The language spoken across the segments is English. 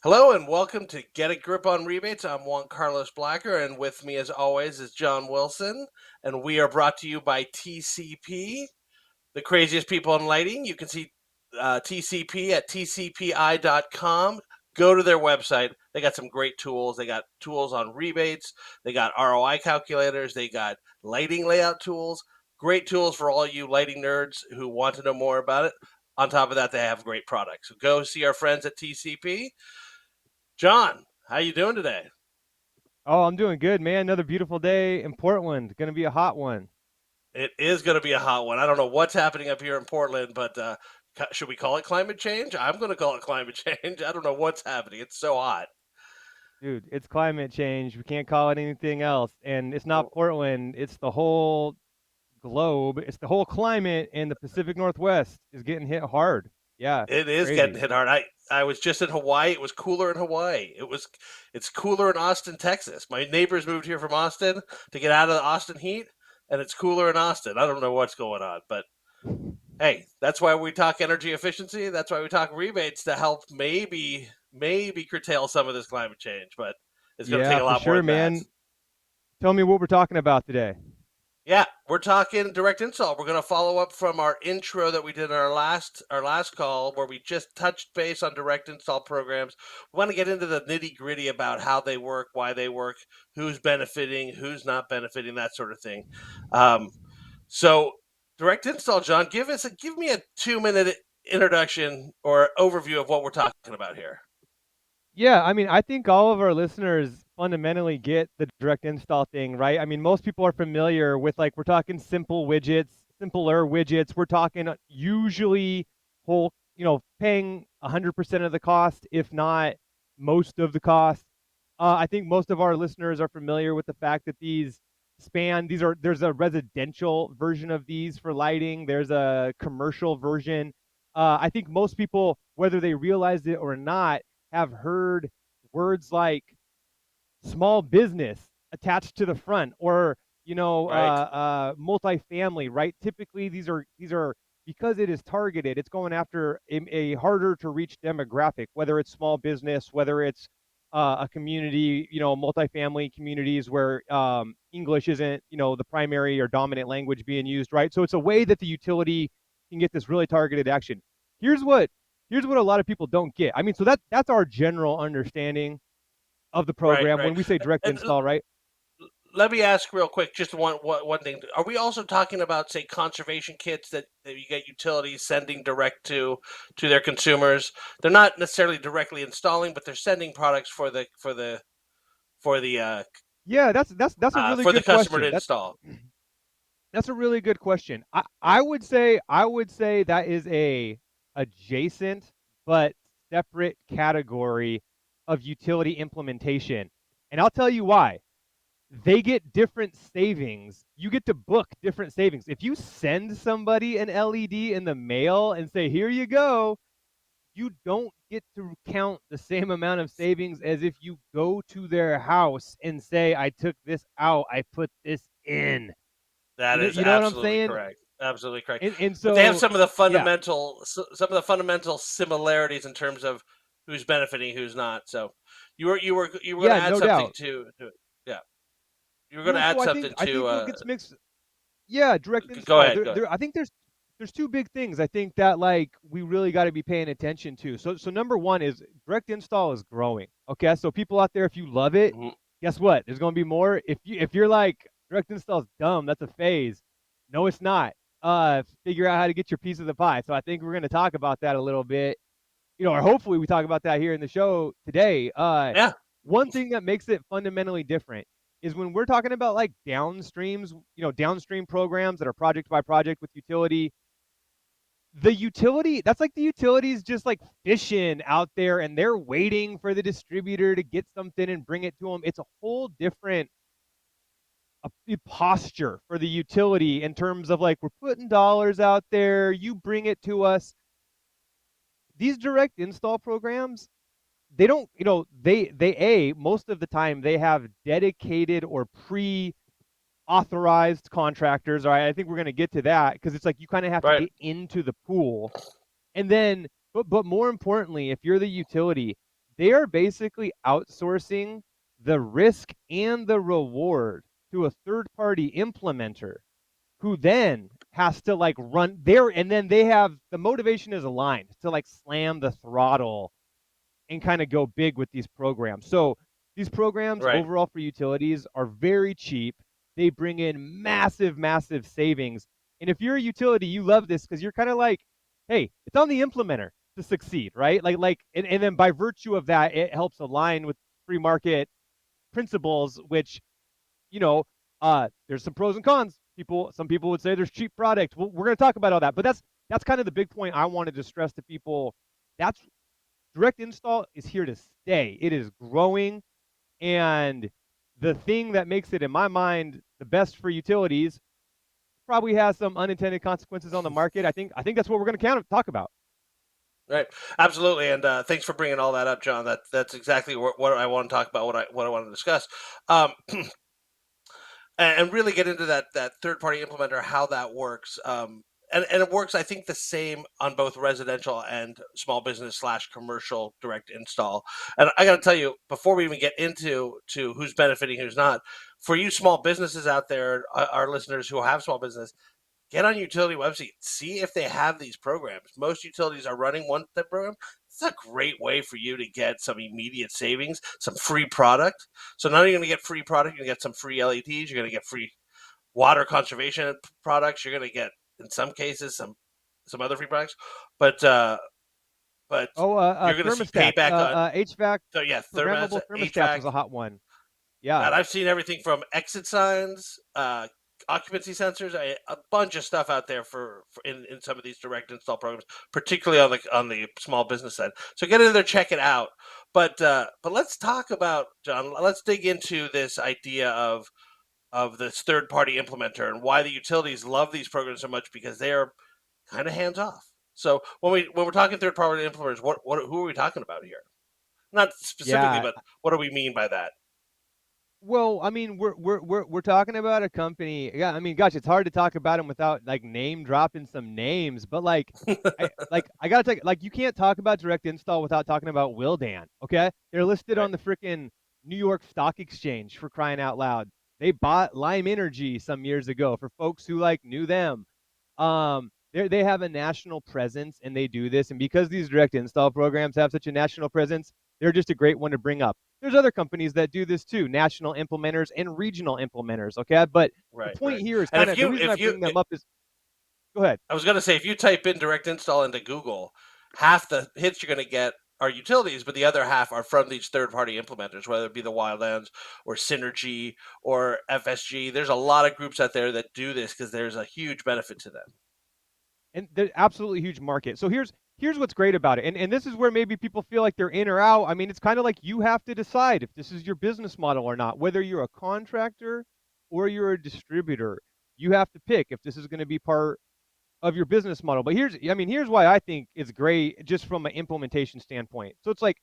Hello and welcome to Get a Grip on Rebates. I'm Juan Carlos Blacker, and with me, as always, is John Wilson. And we are brought to you by TCP, the craziest people in lighting. You can see TCP at tcpi.com. Go to their website. They got some great tools. They got tools on rebates. They got ROI calculators. They got lighting layout tools. Great tools for all you lighting nerds who want to know more about it. On top of that, they have great products. So go see our friends at TCP. John, how you doing today? Oh, I'm doing good, man. Another beautiful day in Portland. Gonna be a hot one. It is going to be a hot one. I don't know what's happening up here in Portland, but should we call it climate change? I'm going to call it climate change. I don't know what's happening. It's so hot. Dude, it's climate change. We can't call it anything else. And it's not Portland, it's the whole globe. It's the whole climate, and the Pacific Northwest is getting hit hard. Yeah, It it's is getting crazy. hit hard. I was just in Hawaii. It was cooler in Hawaii. It's cooler in Austin, Texas. My neighbors moved here from Austin to get out of the Austin heat, and it's cooler in Austin. I don't know what's going on, but hey, that's why we talk energy efficiency. That's why we talk rebates to help maybe curtail some of this climate change, but it's going to take Yeah, a for lot more sure, than that. man. Tell me what we're talking about today. Yeah, we're talking direct install. We're going to follow up from our intro that we did in our last call, where we just touched base on direct install programs. We want to get into the nitty gritty about how they work, why they work, who's benefiting, who's not benefiting, that sort of thing. Um, so, direct install, John, give me a 2 minute introduction or overview of what we're talking about here. Yeah, I mean, I think all of our listeners fundamentally get the direct install thing, right? I mean, most people are familiar with, like, we're talking simple widgets, simpler widgets. We're talking usually paying 100% of the cost, if not most of the cost. I think most of our listeners are familiar with the fact that there's a residential version of these for lighting, there's a commercial version. I think most people, whether they realized it or not, have heard words like small business attached to the front, or Right. multifamily, right? Typically these are because it is targeted, it's going after a harder to reach demographic, whether it's small business, whether it's a community, multifamily communities where English isn't, the primary or dominant language being used, right? So it's a way that the utility can get this really targeted action. Here's what here's what a lot of people don't get. I mean, so that's our general understanding of the Right, program right. when we say direct And install, right? let me ask real quick, just one thing. Are we also talking about, say, conservation kits that you get utilities sending direct to their consumers? They're not necessarily directly installing, but they're sending products for the Yeah, that's a really for the good customer to question. install. That's a really good question. I would say that is a adjacent but separate category of utility implementation. And I'll tell you why. They get different savings. You get to book different savings. If you send somebody an LED in the mail and say, "Here you go," you don't get to count the same amount of savings as if you go to their house and say, "I took this out, I put this in." That You know, is you know what I'm absolutely saying? correct. Absolutely correct. And But they have so, yeah, some of the fundamental similarities in terms of who's benefiting, who's not. So you were going to yeah, add no something doubt. to it. Yeah, you were going to Well, add so I think something I to. think what gets mixed, yeah, direct Go install. ahead. There, Go ahead. there. I think there's two big things I think that, like, we really got to be paying attention to. So number one is direct install is growing. Okay, so people out there, if you love it, Mhm. guess what? There's going to be more. If you're like direct install is dumb, that's a phase. No, it's not. Figure out how to get your piece of the pie. So I think we're going to talk about that a little bit, or hopefully we talk about that here in the show today. Yeah. One thing that makes it fundamentally different is when we're talking about, like, downstreams, downstream programs that are project by project with utility. The utility, that's like the utilities just like fishing out there, and they're waiting for the distributor to get something and bring it to them. It's a whole different posture for the utility in terms of, like, we're putting dollars out there, you bring it to us. These direct install programs, they don't, most of the time they have dedicated or pre authorized contractors. All right, I think we're going to get to that because it's like you kind of have to Right. get into the pool. And then, but more importantly, if you're the utility, they are basically outsourcing the risk and the reward to a third party implementer who then has to like run there, and then they have the motivation is aligned to like slam the throttle and kind of go big with these programs. So these programs Right. overall for utilities are very cheap. They bring in massive, massive savings. And if you're a utility, you love this because you're kind of like, hey, it's on the implementer to succeed, right? And then by virtue of that, it helps align with free market principles, which, you know, there's some pros and cons. Some people would say there's cheap product. Well, we're going to talk about all that, but that's kind of the big point I wanted to stress to people. That's direct install is here to stay. It is growing, and the thing that makes it, in my mind, the best for utilities probably has some unintended consequences on the market. I think that's what we're going to talk about. Right. Absolutely. And thanks for bringing all that up, John. That's exactly what I want to talk about. What I want to discuss. Um, and really get into that third party implementer, how that works. And it works, I think, the same on both residential and small business slash commercial direct install. And I got to tell you, before we even get into who's benefiting, who's not, for you small businesses out there, our listeners who have small business, get on utility website, see if they have these programs. Most utilities are running one type program. It's a great way for you to get some immediate savings, some free product. So not only are you going to get free product, you're going to get some free LEDs, you're going to get free water conservation products, you're going to get, in some cases, some other free products. But but Oh, you're going to see thermostats, payback on. HVAC, So yeah, thermostats, programmable thermostats HVAC, was a hot one. Yeah. and I've seen everything from exit signs, occupancy sensors, a bunch of stuff out there for in some of these direct install programs, particularly on the small business side. So get in there, check it out. But let's talk about, John. Let's dig into this idea of this third party implementer and why the utilities love these programs so much, because they are kind of hands off. So when we're talking third party implementers, what who are we talking about here? Not specifically, Yeah. but what do we mean by that? Well, I mean, we're talking about a company. Yeah, I mean, gosh, it's hard to talk about them without like name dropping some names. But I gotta take like you can't talk about direct install without talking about Willdan. Okay, they're listed Right. on the freaking New York Stock Exchange for crying out loud. They bought Lime Energy some years ago for folks who like knew them. They have a national presence and they do this, and because these direct install programs have such a national presence, they're just a great one to bring up. There's other companies that do this too, national implementers and regional implementers. Okay, but the Right, point right. here is And kind of the reason I bring them if up is go ahead. I was going to say, if you type in direct install into Google, half the hits you're going to get are utilities, but the other half are from these third party implementers, whether it be the Wildlands or Synergy or FSG. There's a lot of groups out there that do this because there's a huge benefit to them. And they're absolutely huge market. So here's what's great about it. And this is where maybe people feel like they're in or out. I mean, it's kind of like you have to decide if this is your business model or not, whether you're a contractor or you're a distributor. You have to pick if this is going to be part of your business model. But here's why I think it's great just from an implementation standpoint. So it's like,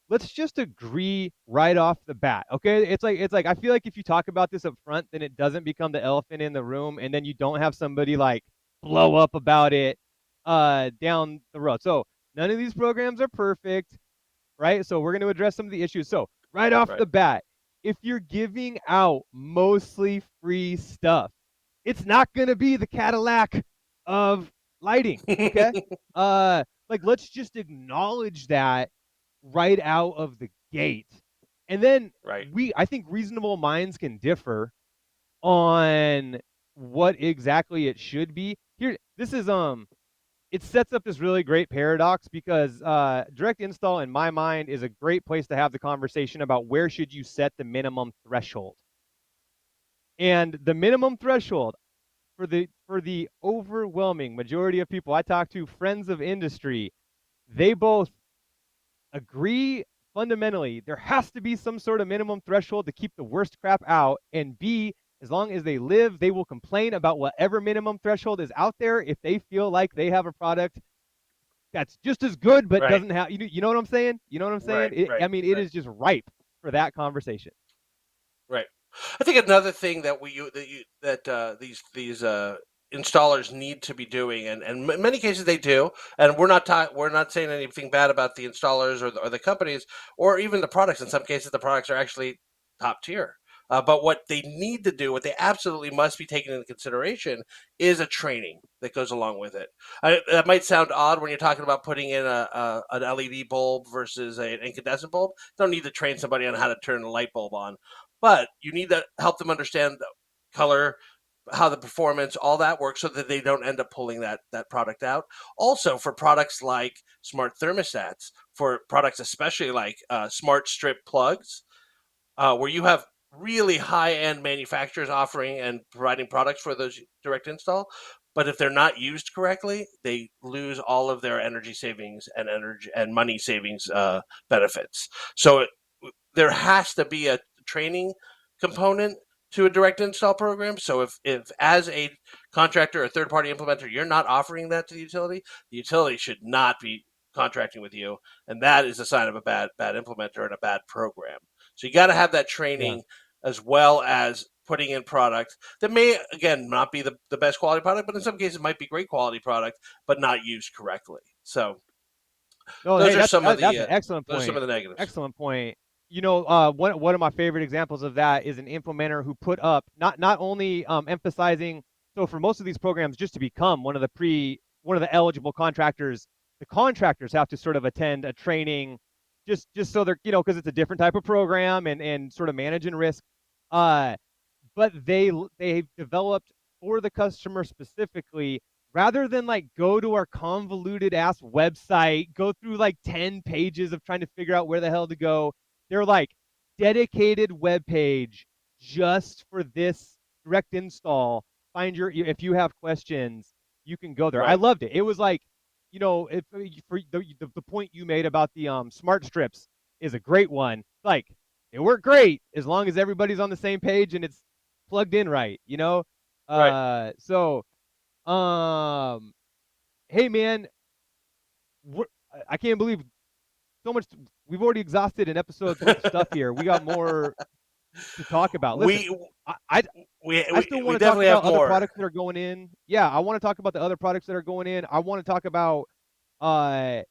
let's just agree right off the bat. Okay. It's like I feel like if you talk about this up front, then it doesn't become the elephant in the room, and then you don't have somebody like blow up about it down the road. So none of these programs are perfect, right? So we're going to address some of the issues. So right off Right. the bat, if you're giving out mostly free stuff, it's not going to be the Cadillac of lighting. Okay. Like let's just acknowledge that right out of the gate. And then Right. I think reasonable minds can differ on what exactly it should be. Here, this is it sets up this really great paradox because direct install in my mind is a great place to have the conversation about where should you set the minimum threshold. And the minimum threshold for the overwhelming majority of people I talk to, friends of industry, they both agree fundamentally there has to be some sort of minimum threshold to keep the worst crap out, and B, as long as they live, they will complain about whatever minimum threshold is out there if they feel like they have a product that's just as good but Right. doesn't have you know what I'm saying? You know what I'm saying? Right. Right. I mean, it Right. is just ripe for that conversation. Right. I think another thing that these installers need to be doing, and in many cases they do. And we're not saying anything bad about the installers or the companies or even the products. In some cases, the products are actually top tier. But what they need to do, what they absolutely must be taking into consideration, is a training that goes along with it. That might sound odd when you're talking about putting in an LED bulb versus an incandescent bulb. You don't need to train somebody on how to turn a light bulb on, but you need to help them understand the color, how the performance, all that works, so that they don't end up pulling that product out. Also, for products like smart thermostats, for products especially like smart strip plugs, where you have really high end manufacturers offering and providing products for those direct install. But if they're not used correctly, they lose all of their energy savings and energy and money savings benefits. So there has to be a training component to a direct install program. So if as a contractor or third party implementer, you're not offering that to the utility should not be contracting with you, and that is a sign of a bad implementer and a bad program. So you got to have that Yeah. training as well as putting in product that may again not be the best quality product, but in some cases might be great quality product, but not used correctly. So No, those hey, are some of that's the an excellent those are some point. of the negatives. Excellent point. One of my favorite examples of that is an implementer who put up not only emphasizing, so for most of these programs, just to become one of the eligible contractors, the contractors have to sort of attend a training, just so they're, because it's a different type of program and sort of managing risk. Uh, but they've developed for the customer specifically, rather than like go to our convoluted ass website, go through like 10 pages of trying to figure out where the hell to go. They're like dedicated web page just for this direct install. Find your, if you have questions, you can go there. I Right, loved it. It was like, if for the point you made about the smart strips is a great one. Like, they work great as long as everybody's on the same page and it's plugged in right. right. So um hey man, I can't believe so much we've already exhausted an episode's worth of stuff here. We got more to talk about. Listen, We I I, we I still want we to talk definitely have about other more. products that are going in. Yeah, I want to talk about the other products that are going in. I want to talk about uh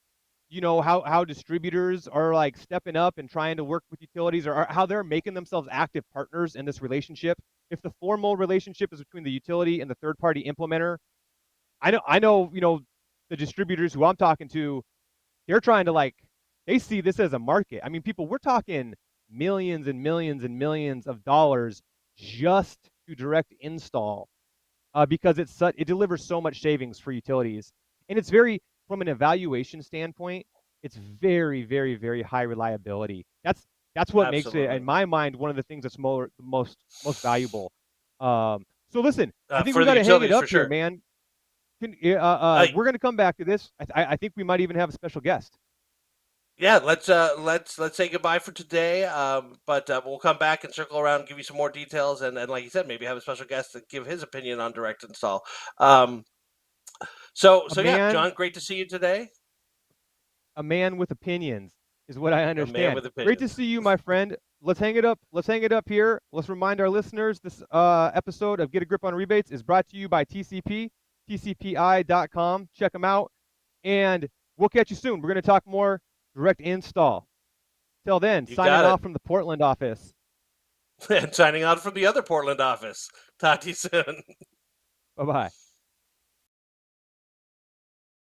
how distributors are like stepping up and trying to work with utilities, or how they're making themselves active partners in this relationship. If the formal relationship is between the utility and the third party implementer, I know the distributors who I'm talking to, they're trying to like, they see this as a market. I mean, people, we're talking millions and millions and millions of dollars just to direct install, because it delivers so much savings for utilities, and it's very, from an evaluation standpoint, it's very very very high reliability. That's what makes it, in Absolutely. my mind, one of the things that's most valuable. So listen, I think we For the got to hang it utilities, up for here, sure. man. Uh, We're gonna come back to this. I think we might even have a special guest. yeah, let's say goodbye for today. But we'll come back and circle around, give you some more details, and like you said, maybe have a special guest to give his opinion on direct install. Um, A so yeah, man John, great to see you today. a man with opinions is what I A man understand. with Great to opinions. see you, my friend. Let's hang it up. Let's hang it up here. Let's remind our listeners this episode of Get a Grip on Rebates is brought to you by TCP, tcpi.com. Check them out. And we'll catch you soon. We're going to talk more direct install. Till then, You signing got it. off from the Portland office. And signing out from the other Portland office. Talk to you soon. Bye bye.